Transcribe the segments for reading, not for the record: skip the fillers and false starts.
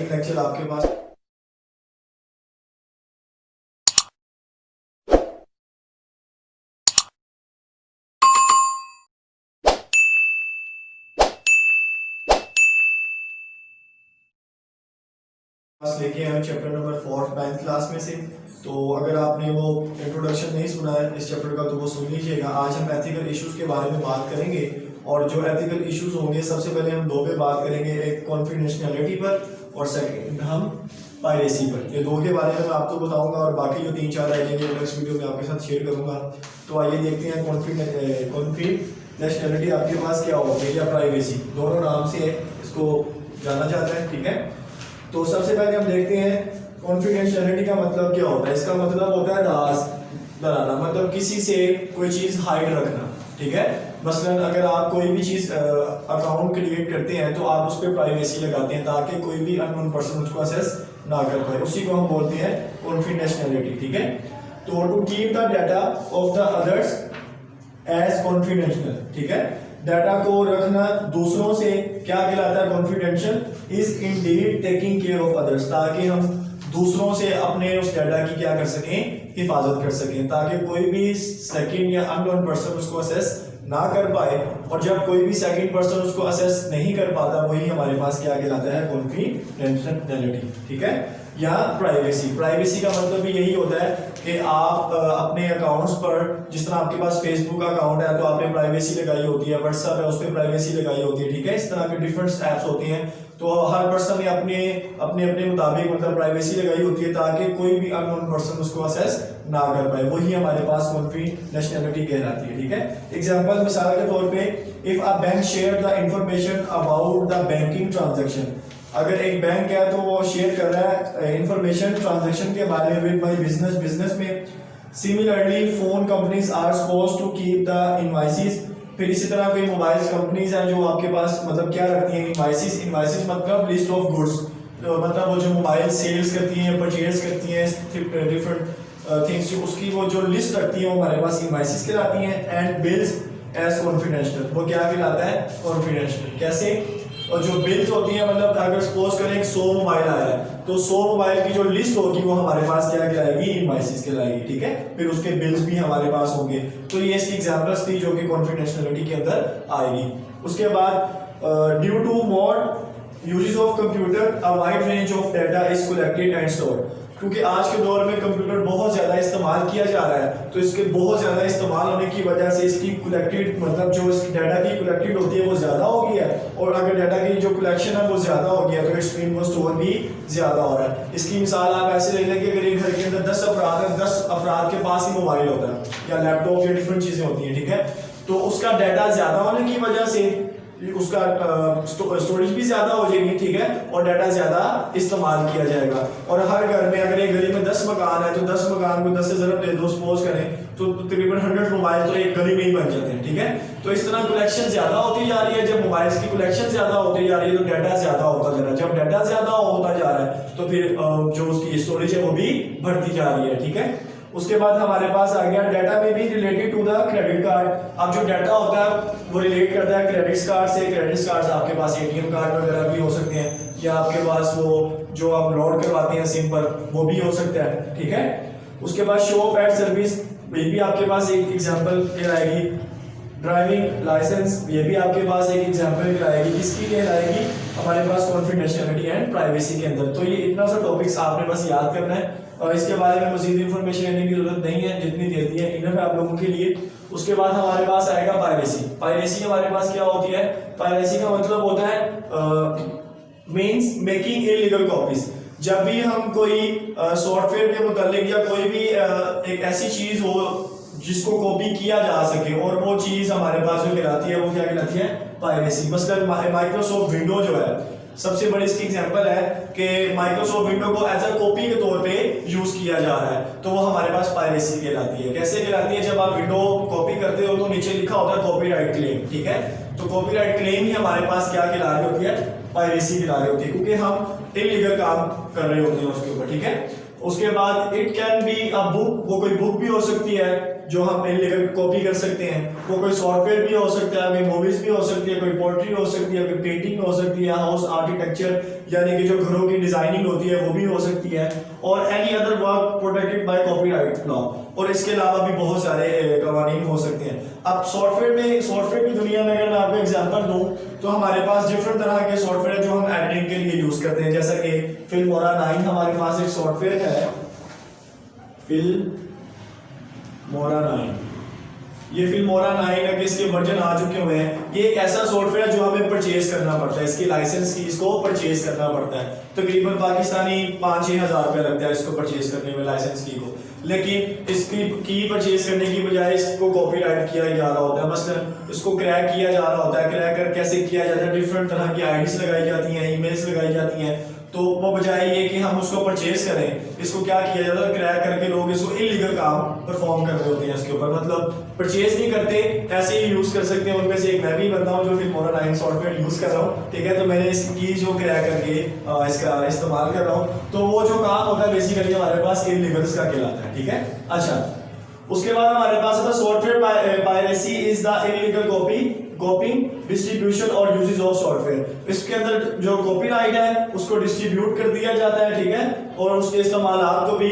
Second lecture आपके पास। लेके आए चैप्टर नंबर 4 9th क्लास में से। तो अगर आपने वो इंट्रोडक्शन नहीं सुना है इस चैप्टर का तो वो सुन लीजिएगा। आज हम एथिकल इश्यूज के बारे में बात करेंगे और जो एथिकल इश्यूज होंगे सबसे पहले हम दो पे बात करेंगे, एक कॉन्फिडेंशियलिटी पर और सेकंड हम पायरेसी पर। ये दो के बारे में मैं आपको बताऊंगा और बाकी जो 3-4 आइडिया नेक्स्ट वीडियो में आपके साथ शेयर करूंगा। तो आइए देखते हैं कॉन्फिडेंशियलिटी आपके पास क्या होगी या प्राइवेसी, दोनों नाम से इसको जाना जाता है। ठीक है, तो सबसे पहले हम देखते हैं कॉन्फिडेंशियलिटी का मतलब क्या होता है। इसका मतलब होता है राज डराना, मतलब किसी से कोई चीज हाइड रखना। ठीक है, मसलन अगर आप कोई भी चीज अकाउंट क्रिएट करते हैं तो आप उस पर प्राइवेसी लगाते हैं ताकि कोई भी अननोन पर्सन उसको एक्सेस ना कर पाए, उसी को हम बोलते हैं कॉन्फिडेंशियलिटी। ठीक है, तो to keep the data of the others as confidential. ठीक है, डाटा को रखना दूसरों से क्या कहलाता है, confidential is Indeed taking care of others, ताकि हम दूसरों से अपने उस डाटा की क्या कर सकें, हिफाजत कर सकें, ताकि कोई भी सेकंड या अननोन पर्सन उसको असेस ना कर पाए। और जब कोई भी सेकंड पर्सन उसको असेस नहीं कर पाता वही हमारे पास क्या कहलाता है, कॉन्फिडेंशियलिटी। ठीक है, या प्राइवेसी। प्राइवेसी का मतलब भी यही होता है कि आप अपने अकाउंट्स पर, जिस तरह आपके पास फेसबुक अकाउंट है तो आपने प्राइवेसी लगाई होती है, व्हाट्सएप है उस पर प्राइवेसी लगाई होती है। ठीक है, इस तरह के डिफरेंट ऐप्स होती हैं, तो हर पर्सन ने अपने अपने मुताबिक मतलब प्राइवेसी लगाई होती है ताकि कोई भी अननोन पर्सन उसको असेस ना कर पाए, वही हमारे पास कॉन्फिडेंशियलिटी कहलाती है। ठीक है, एग्जांपल मिसाल के तौर पे, if a bank share the information about the banking transaction, अगर एक बैंक है तो वो शेयर कर रहा है इंफॉर्मेशन ट्रांजैक्शन के बारे में विद माय बिजनेस में। Similarly phone companies are supposed to keep the invoices, फिर इसी तरह कोई मोबाइल कंपनीज हैं जो आपके पास मतलब क्या रखती हैं, इनवॉइसेस मतलब लिस्ट ऑफ गुड्स, मतलब वो जो मोबाइल सेल्स करती हैं, परचेज करती हैं डिफरेंट थिंग्स, उसकी वो जो लिस्ट रखती है वो हमारे पास इनवॉइसेस कहलाती हैं। एंड बिल्स एज कॉन्फिडेंशियल, वो क्या कहलाता है, कॉन्फिडेंशियल। कैसे, और जो बिल्स होती हैं मतलब अगर सपोज करें 100 मोबाइल आया है तो 100 मोबाइल की जो लिस्ट होगी वो हमारे पास क्या कहलाएगी, इनवॉइसेस कहलाएगी। ठीक है, फिर उसके बिल्स भी हमारे पास होंगे। तो ये इसकी एग्जांपल्स थी जो कि कॉन्फिडेंशियलिटी के अंदर आएगी। उसके बाद due to more uses of computer a wide range of data is collected and stored, क्योंकि आज के दौर में कंप्यूटर बहुत ज्यादा इस्तेमाल किया जा रहा है तो इसके बहुत ज्यादा इस्तेमाल होने की वजह से इसकी कलेक्टेड मतलब जो इसकी डाटा की कलेक्टेड होती है वो ज्यादा हो गई है, और अगर डाटा की जो कलेक्शन है वो ज्यादा हो गया तो इट्स मीन वो स्टोर भी ज्यादा हो रहा है। इसकी मिसाल आप ऐसे ले लें कि अगर एक घर के अंदर 10 अफराद है, 10 अफराद के पास ही मोबाइल होता है या लैपटॉप या डिफरेंट चीजें होती हैं। ठीक है, तो उसका डाटा ज्यादा होने की वजह से उसका स्टोरेज भी ज्यादा हो जाएगी। ठीक है, और डाटा ज्यादा इस्तेमाल किया जाएगा। और हर घर में अगर एक गली में 10 मकान है तो 10 मकान को 10 से ज़रब दे दो, सपोज करें तो तकरीबन 100 मोबाइल तो एक गली में ही बन जाते हैं। ठीक है, तो इस तरह कलेक्शन ज्यादा होती जा रही है। जब मोबाइल्स की कलेक्शन ज्यादा होती जा रही है तो डाटा ज्यादा होता जा रहा है। जब डाटा ज्यादा होता जा रहा है तो फिर जो उसकी स्टोरेज है वो भी बढ़ती जा रही है। ठीक है, उसके बाद हमारे पास आ गया डाटा में भी related to the credit card. अब जो डाटा होता है वो रिलेट करता है क्रेडिट कार्ड से। क्रेडिट कार्ड आपके पास एटीएम कार्ड वगैरह भी हो सकते हैं, या आपके पास वो जो आप लोड करवाते हैं सिम पर वो भी हो सकता है। ठीक है, उसके बाद शो ऑफ एड सर्विस, ये भी आपके पास एक एग्जांपल कहलाएगी। ड्राइविंग लाइसेंस, ये भी आपके पास एक एग्जांपल कहलाएगी। किसकी कहलाएगी, हमारे पास कॉन्फिडेंशियलिटी एंड प्राइवेसी के अंदर। तो ये इतना सा टॉपिक्स आपने बस याद करना है और इसके बारे में मजीद इंफॉर्मेशन लेने की जरूरत नहीं है, जितनी देती है इनफ है आप लोगों के लिए। उसके बाद हमारे पास आएगा पायरेसी। पायरेसी हमारे पास क्या होती है, पायरेसी का मतलब होता है मींस मेकिंग इलीगल कॉपीज। जब भी हम कोई सॉफ्टवेयर के मुतालिक या कोई भी एक ऐसी चीज हो जिसको कॉपी किया जा सके और वो चीज हमारे पास जो कहलाती है वो क्या कहलाती है, पायरेसी। मसलन माइक्रोसॉफ्ट विंडो जो है सबसे बड़ी इसकी एग्जांपल है कि माइक्रोसॉफ्ट विंडो को एज अ कॉपी के तौर पे यूज किया जा रहा है तो वो हमारे पास पायरेसी कहलाती है। कैसे कहलाती है, जब आप विंडो कॉपी करते हो तो नीचे लिखा होता है कॉपीराइट क्लेम। ठीक है, तो कॉपीराइट क्लेम ही हमारे पास क्या कहला रही होती है, पायरेसी कहला रही होती है, क्योंकि हम इलीगल काम कर रहे होते हैं उसके ऊपर। ठीक है, उसके बाद it can be a book, वो कोई बुक भी हो सकती है, जो हम इलीगल कॉपी कर सकते हैं। वो कोई सॉफ्टवेयर भी हो सकता है, कोई मूवीज भी हो सकती है, कोई पोएट्री हो सकती है, कोई पेंटिंग हो सकती है, हाउस आर्किटेक्चर यानी कि जो घरों की डिजाइनिंग होती है वो भी हो सकती है, और any other work protected by copyright law. और इसके अलावा भी बहुत सारे कवानीन हो सकते हैं। अब सॉफ्टवेयर की दुनिया में अगर मैं आपको एग्जांपल दूं तो हमारे पास डिफरेंट तरह के सॉफ्टवेयर है जो हम एडिटिंग के लिए यूज करते हैं। जैसा कि फिल्मोरा 9 हमारे पास एक सॉफ्टवेयर है, फिल्मोरा 9। ये फिल्मोरा 9 के इसके वर्जन आ चुके हुए हैं। ये एक ऐसा सॉफ्टवेयर है जो हमें परचेज करना पड़ता है, इसकी लाइसेंस की इसको परचेज करना पड़ता है। तकरीबन पाकिस्तानी 5-6 हज़ार रुपये लगता है इसको परचेज करने में, लाइसेंस की को। लेकिन इसकी की परचेज करने की बजाय इसको कॉपीराइट किया जा रहा होता है, मसलन इसको क्रैक किया जा रहा होता है। क्रैक कर कैसे किया जाता है, डिफरेंट तरह की आईडीज लगाई जाती हैं, ईमेल्स लगाई जाती हैं। तो वो बजाय ये कि हम उसको परचेज करें, इसको क्या किया जाता है, क्रैक करके लोग इसको इलीगल काम परफॉर्म कर रहे होते हैं इसके ऊपर। मतलब परचेज नहीं करते, ऐसे ही यूज कर सकते हैं। उनमें से एक मैं भी बनता हूँ जो फिल्मोरा 9 सॉफ्टवेयर यूज कर रहा हूँ, ठीक है। तो मैंने इसकी जो क्रैक करके इसका इस्तेमाल कर रहा हूँ, तो वो जो काम होता है बेसिकली हमारे पास इलीगल्स का कहलाता है, ठीक है। अच्छा, उसके बाद हमारे पास आता है software piracy is the illegal कॉपिंग distribution और यूजेस ऑफ सॉफ्टवेयर। इसके अंदर जो कॉपीराइट है उसको डिस्ट्रीब्यूट कर दिया जाता है, ठीक है, और उसके इस्तेमालात को भी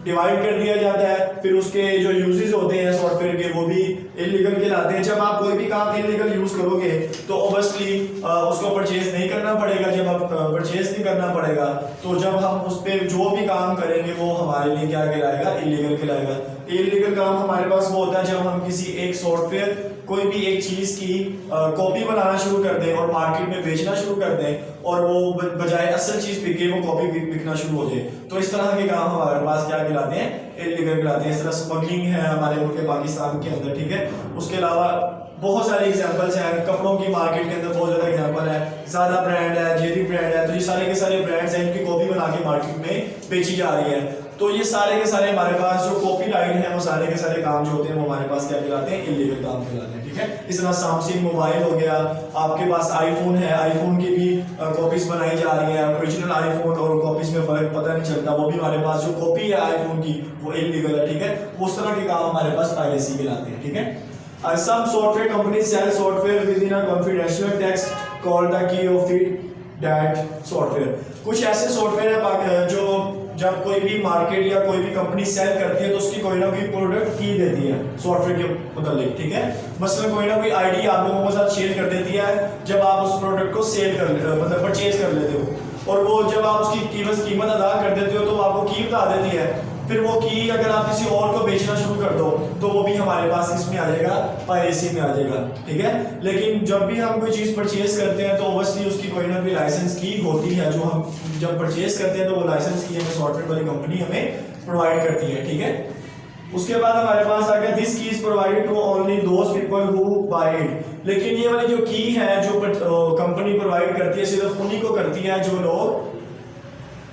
डिवाइड कर दिया जाता है। फिर उसके जो यूजेस होते हैं सॉफ्टवेयर के वो भी इलीगल कहलाते हैं। जब आप कोई भी काम इलीगल यूज करोगे तो ऑब्वियसली उसको परचेज नहीं करना पड़ेगा। जब आप परचेज नहीं करना पड़ेगा तो जब हम उस पर जो भी काम करेंगे वो हमारे लिए क्या कहलाएगा, इलीगल कहलाएगा। इलीगल काम हमारे पास वो होता है जब हम किसी एक सॉफ्टवेयर कोई भी एक चीज की कॉपी बनाना शुरू कर दें और मार्केट में बेचना शुरू कर दें और वो बजाय असल चीज बिके वो कॉपी बिकना शुरू हो जाए। तो इस तरह के काम हमारे पास क्या कहलाते हैं, इलीगल कहलाते हैं। इस तरह स्मगलिंग है हमारे मुल्क पाकिस्तान के अंदर, ठीक है। उसके अलावा बहुत सारे एग्जांपल्स हैं। कपड़ों की मार्केट के अंदर बहुत ज्यादा एग्जांपल है। ज़ारा ब्रांड है, जेडी ब्रांड है, तो ये सारे के सारे ब्रांड्स हैं, इनकी कॉपी बना के मार्केट में बेची जा रही है। तो ये सारे के सारे हमारे पास जो कॉपीराइट है वो सारे के सारे काम जो होते हैं वो हमारे पास क्या कहलाते हैं, इलीगल काम कहलाते हैं, ठीक है। इस तरह सैमसंग मोबाइल हो गया, आपके पास आईफोन है, आईफोन की भी कॉपीज बनाई जा रही है। ओरिजिनल आईफोन और कॉपीज में फर्क पता नहीं चलता, वो भी हमारे पास जो कॉपी है आईफोन की वो इलीगल है, ठीक है। उस तरह के काम हमारे पास पायरेसी कहलाते हैं, ठीक है। Some software companies sell software within a confidential text called the key of that software। कुछ ऐसे सॉफ्टवेयर है जो जब कोई भी मार्केट या कोई भी कंपनी सेल करती है तो उसकी कोई ना कोई प्रोडक्ट की देती है सॉफ्टवेयर के मुताबिक, ठीक है। मसलन कोई ना कोई आईडी आप लोगों के साथ शेयर कर देती है जब आप उस प्रोडक्ट को सेल कर मतलब परचेज कर लेते हो, और वो जब आप उसकी कीमत अदा कर देते हो तो आपको की बता देती है। फिर वो की अगर आप किसी और को बेचना शुरू कर दो तो वो भी हमारे पास इसमें आ जाएगा, पायरेसी में आ जाएगा, ठीक है। लेकिन जब भी हम कोई चीज परचेज करते हैं तो ऑब्वियसली उसकी कोई ना कोई लाइसेंस की होती है, जो हम जब परचेज करते हैं तो वो लाइसेंस की हमें सॉफ्टवेयर वाली कंपनी हमें प्रोवाइड करती है, ठीक है। उसके बाद हमारे पास आ गया this key is provided to only those people who buy it. लेकिन ये वाली जो की है जो कंपनी प्रोवाइड करती है सिर्फ उन्हीं को करती है जो लोग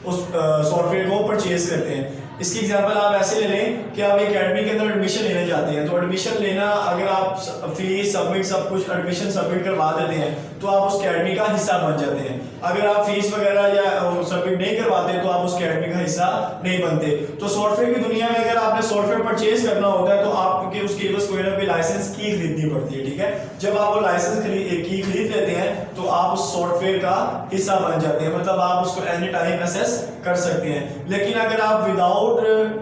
उस सॉफ्टवेयर को परचेज करते हैं। इसकी एग्जांपल आप ऐसे ले लें कि आप एक एकेडमी के अंदर एडमिशन लेने जाते हैं, तो एडमिशन लेना अगर आप फीस सबमिट सब कुछ एडमिशन सबमिट करवा देते हैं तो आप उस एकेडमी का हिस्सा बन जाते हैं। अगर आप फीस वगैरह या सबमिट नहीं करवाते तो आप उस एकेडमी का हिस्सा नहीं बनते। तो सॉफ्टवेयर की दुनिया में अगर आपने सॉफ्टवेयर परचेज करना होता है तो आपके उसके बस कोई ना कोई लाइसेंस की खरीदनी पड़ती है, ठीक है। जब आप वो लाइसेंस की खरीद लेते हैं तो आप उस सॉफ्टवेयर का हिस्सा बन जाते हैं, मतलब आप उसको एनी टाइम एक्सेस कर सकते हैं। लेकिन अगर आप विदाउट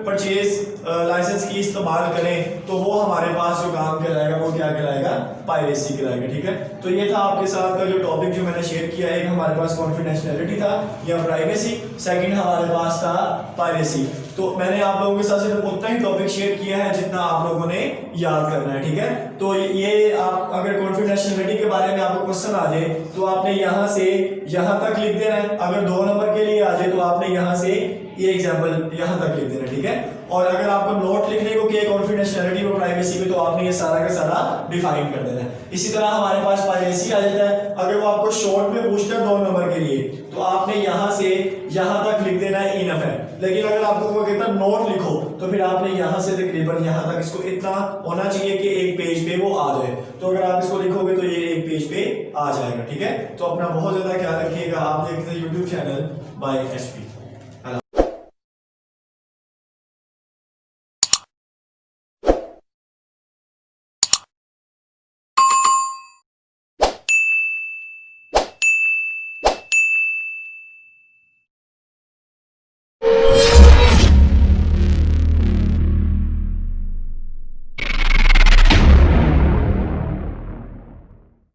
परचेज लाइसेंस की इस्तेमाल करें तो वो हमारे पास जो काम कहलाएगा वो क्या कहलाएगा, पायरेसी कहलाएगा, ठीक है। तो ये था आपके साथ का जो टॉपिक जो मैंने शेयर किया। एक हमारे पास कॉन्फिडेंशियलिटी था या प्राइवेसी, सेकंड हमारे पास था पायरेसी। तो मैंने आप लोगों के साथ सिर्फ उतना ही टॉपिक शेयर किया है जितना आप लोगों ने याद करना है, ठीक है। तो ये आप अगर कॉन्फिडेंशियलिटी के बारे में आपको क्वेश्चन आ जाए तो आपने यहाँ से यहाँ तक लिख देना है। अगर 2 नंबर के लिए आ जाए तो आपने यहाँ से ये एग्जाम्पल यहाँ तक लिख देना, ठीक है। और अगर आपको नोट लिखने को कि कॉन्फिडेंशियलिटी और प्राइवेसी पे तो आपने ये सारा का सारा डिफाइन कर देना है। इसी तरह हमारे पास पायरेसी आ जाता है। अगर वो आपको शॉर्ट में पूछता है 2 नंबर के लिए तो आपने यहाँ से यहाँ तक लिख देना है, इनफ है। लेकिन अगर आपको वो कहता है नोट लिखो तो फिर आपने यहाँ से तकरीबन यहाँ तक इसको इतना होना चाहिए कि एक पेज पे वो आ जाए। तो अगर आप इसको लिखोगे तो ये एक पेज पे आ जाएगा, ठीक है। तो अपना बहुत ज्यादा ख्याल रखिएगा। आप देखते हैं यूट्यूब चैनल बाय एचपी।